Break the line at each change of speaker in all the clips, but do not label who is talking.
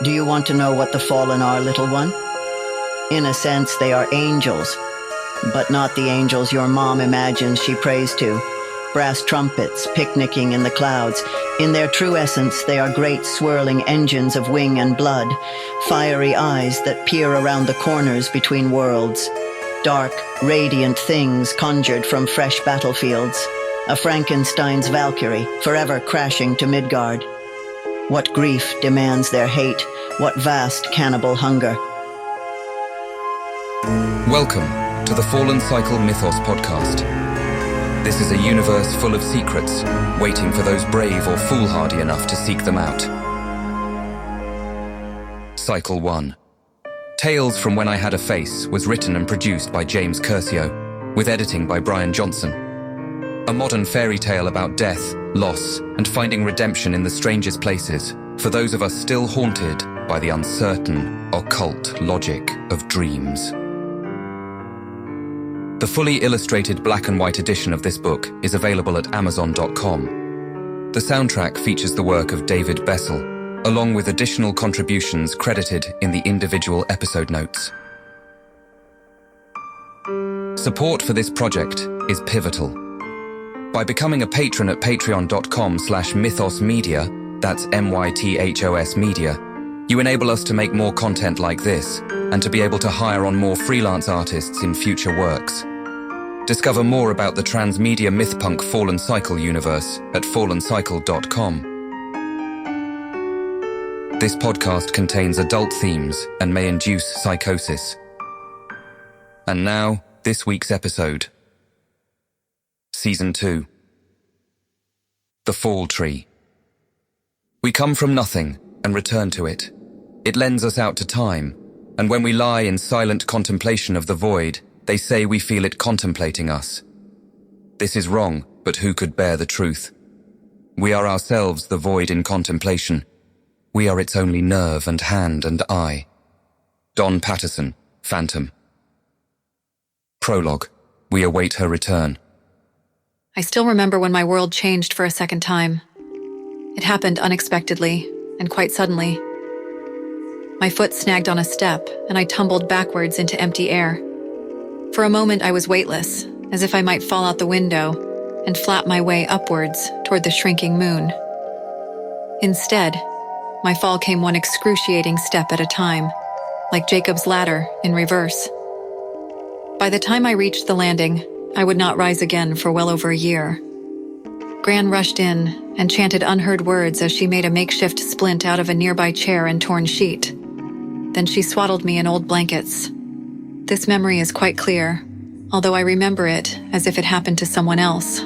Do you want to know what the fallen are, little one? In a sense, they are angels, but not the angels your mom imagines she prays to. Brass trumpets picnicking in the clouds. In their true essence, they are great swirling engines of wing and blood, fiery eyes that peer around the corners between worlds. Dark, radiant things conjured from fresh battlefields. A Frankenstein's Valkyrie, forever crashing to Midgard. What grief demands their hate, what vast cannibal hunger.
Welcome to the Fallen Cycle Mythos podcast. This is a universe full of secrets, waiting for those brave or foolhardy enough to seek them out. Cycle 1. Tales from When I Had a Face was written and produced by James Curcio, with editing by Brian Johnson. A modern fairy tale about death, loss, and finding redemption in the strangest places, for those of us still haunted by the uncertain, occult logic of dreams. The fully illustrated black and white edition of this book is available at Amazon.com. The soundtrack features the work of David Bessel, along with additional contributions credited in the individual episode notes. Support for this project is pivotal. By becoming a patron at patreon.com/mythosmedia, that's MYTHOS media, you enable us to make more content like this and to be able to hire on more freelance artists in future works. Discover more about the transmedia Mythpunk Fallen Cycle universe at fallencycle.com. This podcast contains adult themes and may induce psychosis. And now, this week's episode. Season 2. The Fall Tree. We come from nothing and return to it. It lends us out to time, and when we lie in silent contemplation of the void, they say we feel it contemplating us. This is wrong, but who could bear the truth? We are ourselves the void in contemplation. We are its only nerve and hand and eye. Don Patterson, Phantom. Prologue. We await her return.
I still remember when my world changed for a second time. It happened unexpectedly and quite suddenly. My foot snagged on a step, and I tumbled backwards into empty air. For a moment I was weightless, as if I might fall out the window and flap my way upwards toward the shrinking moon. Instead, my fall came one excruciating step at a time, like Jacob's ladder in reverse. By the time I reached the landing, I would not rise again for well over a year. Gran rushed in and chanted unheard words as she made a makeshift splint out of a nearby chair and torn sheet. Then she swaddled me in old blankets. This memory is quite clear, although I remember it as if it happened to someone else.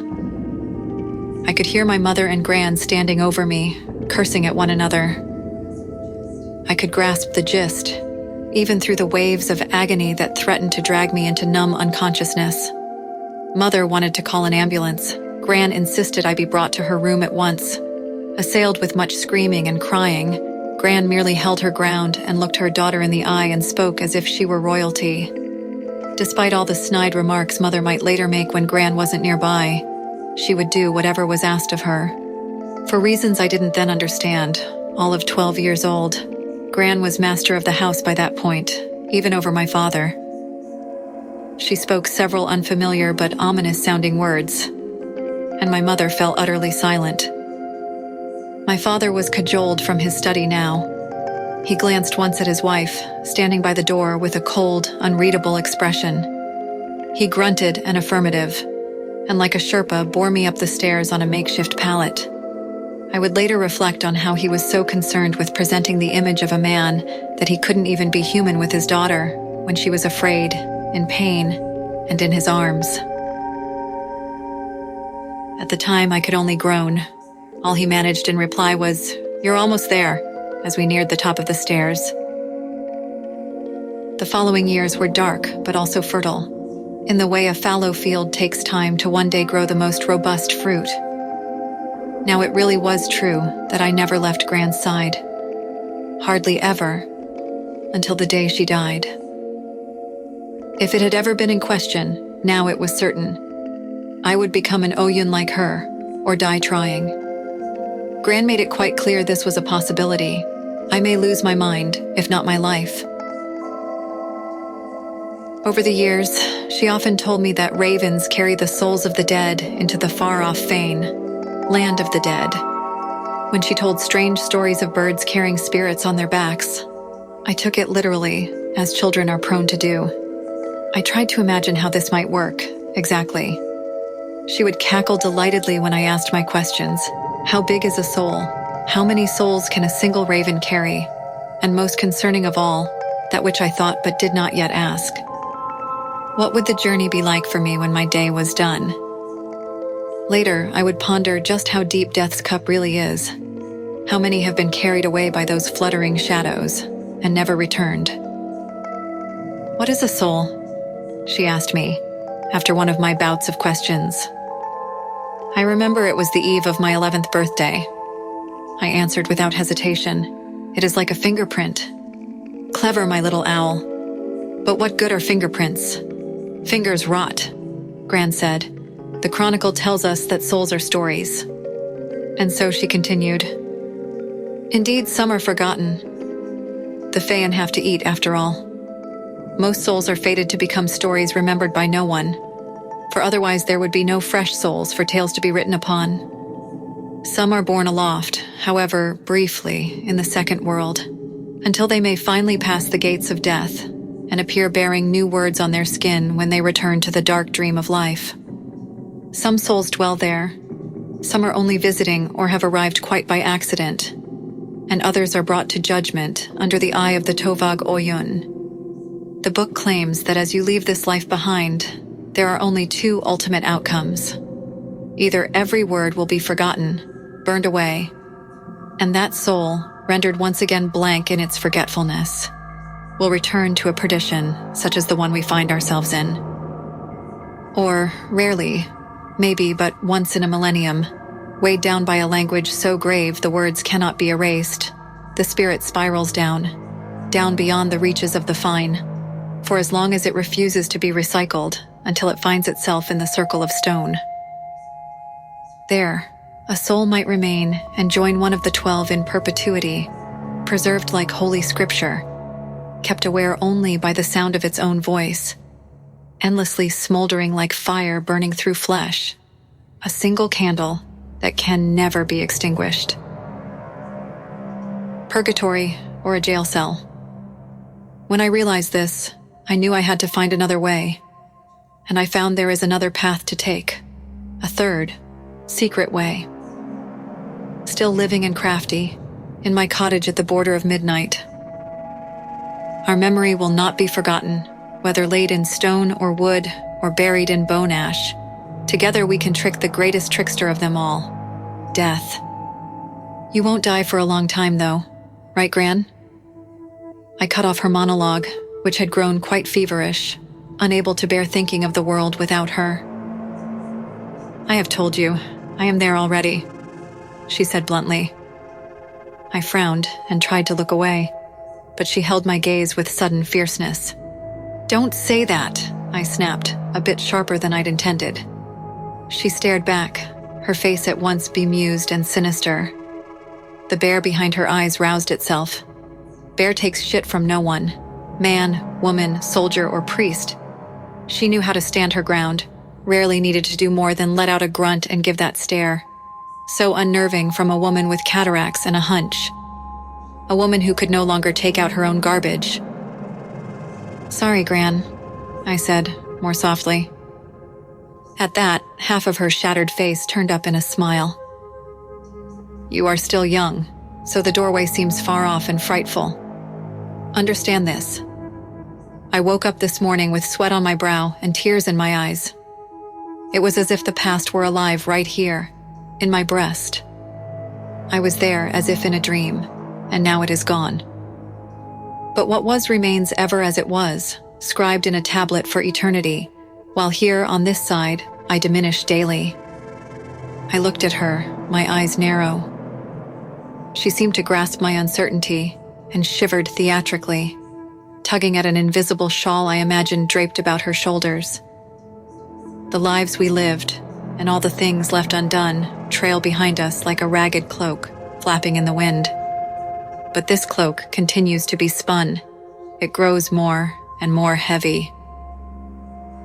I could hear my mother and Gran standing over me, cursing at one another. I could grasp the gist, even through the waves of agony that threatened to drag me into numb unconsciousness. Mother wanted to call an ambulance. Gran insisted I be brought to her room at once. Assailed with much screaming and crying, Gran merely held her ground and looked her daughter in the eye and spoke as if she were royalty. Despite all the snide remarks Mother might later make when Gran wasn't nearby, she would do whatever was asked of her. For reasons I didn't then understand, all of 12 years old, Gran was master of the house by that point, even over my father. She spoke several unfamiliar but ominous-sounding words, and my mother fell utterly silent. My father was cajoled from his study now. He glanced once at his wife, standing by the door with a cold, unreadable expression. He grunted an affirmative, and like a Sherpa bore me up the stairs on a makeshift pallet. I would later reflect on how he was so concerned with presenting the image of a man that he couldn't even be human with his daughter when she was afraid, in pain, and in his arms. At the time, I could only groan. All he managed in reply was, "You're almost there," as we neared the top of the stairs. The following years were dark, but also fertile, in the way a fallow field takes time to one day grow the most robust fruit. Now it really was true that I never left Gran's side. Hardly ever, until the day she died. If it had ever been in question, now it was certain. I would become an Oyun like her, or die trying. Gran made it quite clear this was a possibility, I may lose my mind, if not my life. Over the years, she often told me that ravens carry the souls of the dead into the far-off Fane, land of the dead. When she told strange stories of birds carrying spirits on their backs, I took it literally, as children are prone to do. I tried to imagine how this might work, exactly. She would cackle delightedly when I asked my questions. How big is a soul? How many souls can a single raven carry? And most concerning of all, that which I thought but did not yet ask. What would the journey be like for me when my day was done? Later, I would ponder just how deep death's cup really is. How many have been carried away by those fluttering shadows and never returned? What is a soul? She asked me, after one of my bouts of questions. I remember it was the eve of my 11th birthday. I answered without hesitation. It is like a fingerprint. Clever, my little owl. But what good are fingerprints? Fingers rot, Gran said. The chronicle tells us that souls are stories. And so she continued. Indeed, some are forgotten. The Faean have to eat, after all. Most souls are fated to become stories remembered by no one, for otherwise there would be no fresh souls for tales to be written upon. Some are born aloft, however, briefly, in the second world, until they may finally pass the gates of death and appear bearing new words on their skin when they return to the dark dream of life. Some souls dwell there, some are only visiting or have arrived quite by accident, and others are brought to judgment under the eye of the Tovag Oyun. The book claims that as you leave this life behind, there are only two ultimate outcomes. Either every word will be forgotten, burned away, and that soul, rendered once again blank in its forgetfulness, will return to a perdition such as the one we find ourselves in. Or, rarely, maybe but once in a millennium, weighed down by a language so grave the words cannot be erased, the spirit spirals down beyond the reaches of the fine, for as long as it refuses to be recycled until it finds itself in the circle of stone. There, a soul might remain and join one of the 12 in perpetuity, preserved like holy scripture, kept aware only by the sound of its own voice, endlessly smoldering like fire burning through flesh, a single candle that can never be extinguished. Purgatory or a jail cell. When I realized this, I knew I had to find another way, and I found there is another path to take, a third, secret way. Still living and crafty, in my cottage at the border of midnight. Our memory will not be forgotten, whether laid in stone or wood or buried in bone ash. Together we can trick the greatest trickster of them all, death. You won't die for a long time though, right, Gran? I cut off her monologue, which had grown quite feverish, unable to bear thinking of the world without her. I have told you, I am there already, she said bluntly. I frowned and tried to look away, but she held my gaze with sudden fierceness. Don't say that, I snapped, a bit sharper than I'd intended. She stared back, her face at once bemused and sinister. The bear behind her eyes roused itself. Bear takes shit from no one. Man, woman, soldier, or priest. She knew how to stand her ground, rarely needed to do more than let out a grunt and give that stare. So unnerving from a woman with cataracts and a hunch. A woman who could no longer take out her own garbage. Sorry, Gran, I said, more softly. At that, half of her shattered face turned up in a smile. You are still young, so the doorway seems far off and frightful. Understand this. I woke up this morning with sweat on my brow and tears in my eyes. It was as if the past were alive right here, in my breast. I was there as if in a dream, and now it is gone. But what was remains ever as it was, scribed in a tablet for eternity, while here on this side, I diminish daily. I looked at her, my eyes narrow. She seemed to grasp my uncertainty and shivered theatrically, tugging at an invisible shawl I imagined draped about her shoulders. The lives we lived, and all the things left undone, trail behind us like a ragged cloak, flapping in the wind. but this cloak continues to be spun. It grows more and more heavy.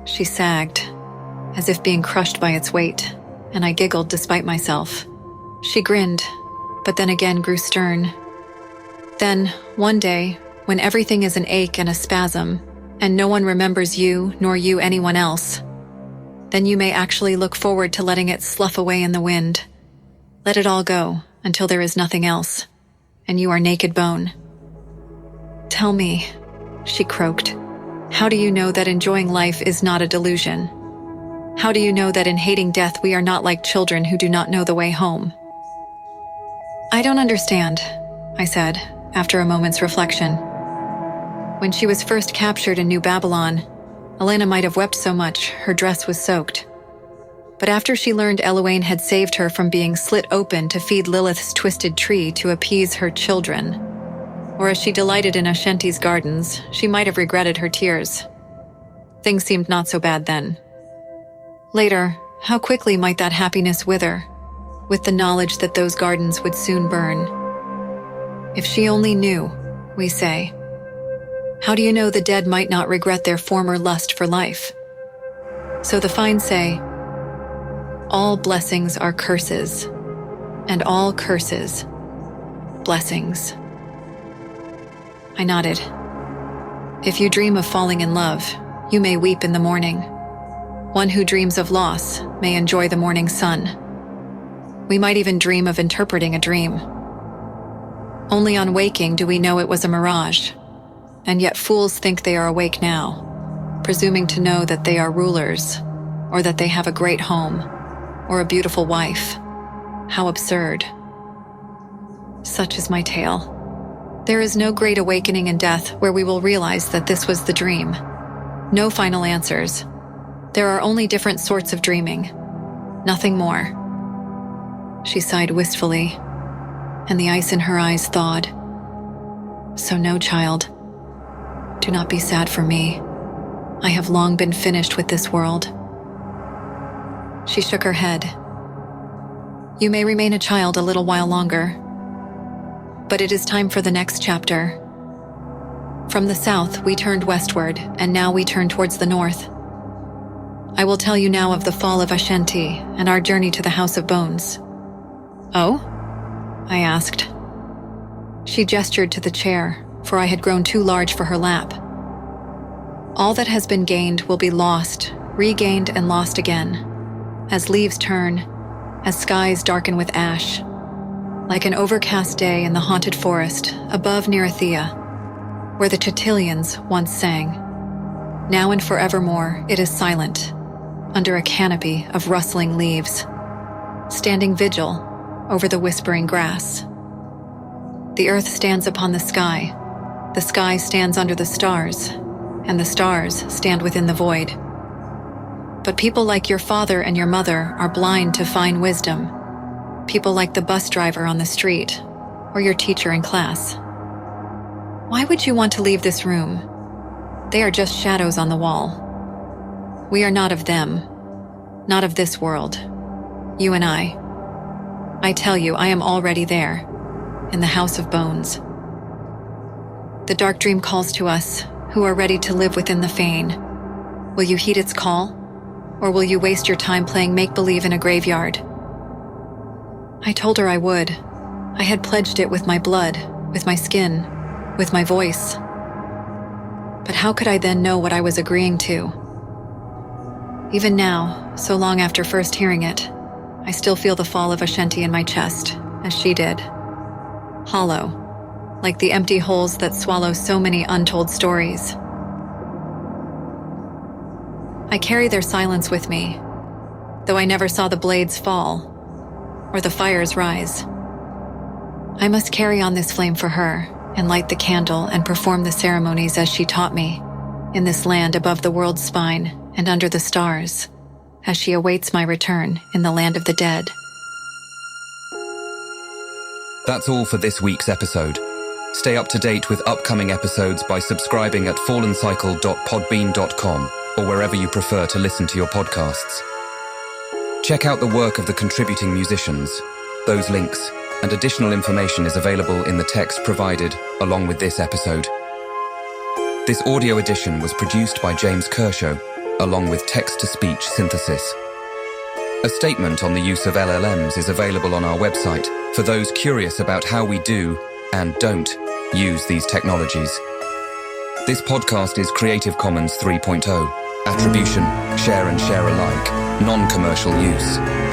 She sagged, as if being crushed by its weight, and I giggled despite myself. She grinned, but then again grew stern. Then, one day, when everything is an ache and a spasm, and no one remembers you nor you anyone else, then you may actually look forward to letting it slough away in the wind. Let it all go until there is nothing else, and you are naked bone. Tell me, she croaked, how do you know that enjoying life is not a delusion? How do you know that in hating death we are not like children who do not know the way home? I don't understand, I said, after a moment's reflection. When she was first captured in New Babylon, Elena might have wept so much her dress was soaked. But after she learned Eloane had saved her from being slit open to feed Lilith's twisted tree to appease her children, or as she delighted in Ashanti's gardens, she might have regretted her tears. Things seemed not so bad then. Later, how quickly might that happiness wither, with the knowledge that those gardens would soon burn. If she only knew, we say. How do you know the dead might not regret their former lust for life? So the fine say, all blessings are curses, and all curses, blessings. I nodded. If you dream of falling in love, you may weep in the morning. One who dreams of loss may enjoy the morning sun. We might even dream of interpreting a dream. Only on waking do we know it was a mirage, and yet fools think they are awake now, presuming to know that they are rulers, or that they have a great home, or a beautiful wife. How absurd. Such is my tale. There is no great awakening in death where we will realize that this was the dream. No final answers. There are only different sorts of dreaming. Nothing more. She sighed wistfully, and the ice in her eyes thawed. So no, child. Do not be sad for me. I have long been finished with this world. She shook her head. You may remain a child a little while longer, but it is time for the next chapter. From the south, we turned westward, and now we turn towards the north. I will tell you now of the fall of Ashanti and our journey to the House of Bones. Oh? I asked. She gestured to the chair, for I had grown too large for her lap. All that has been gained will be lost, regained and lost again, as leaves turn, as skies darken with ash, like an overcast day in the haunted forest above Neretheia, where the Chitilians once sang. Now and forevermore it is silent, under a canopy of rustling leaves, standing vigil over the whispering grass. The earth stands upon the sky stands under the stars, and the stars stand within the void. But people like your father and your mother are blind to fine wisdom. People like the bus driver on the street, or your teacher in class. Why would you want to leave this room? They are just shadows on the wall. We are not of them, not of this world. You and I. I tell you, I am already there, in the House of Bones. The dark dream calls to us, who are ready to live within the fane. Will you heed its call, or will you waste your time playing make-believe in a graveyard? I told her I would. I had pledged it with my blood, with my skin, with my voice. But how could I then know what I was agreeing to? Even now, so long after first hearing it, I still feel the fall of Ashanti in my chest, as she did. Hollow, like the empty holes that swallow so many untold stories. I carry their silence with me, though I never saw the blades fall, or the fires rise. I must carry on this flame for her, and light the candle and perform the ceremonies as she taught me, in this land above the world's spine and under the stars, as she awaits my return in the land of the dead.
That's all for this week's episode. Stay up to date with upcoming episodes by subscribing at fallencycle.podbean.com or wherever you prefer to listen to your podcasts. Check out the work of the contributing musicians. Those links and additional information is available in the text provided along with this episode. This audio edition was produced by James Kershaw, along with text-to-speech synthesis. A statement on the use of LLMs is available on our website for those curious about how we do and don't use these technologies. This podcast is Creative Commons 3.0, attribution, share and share alike, non-commercial use.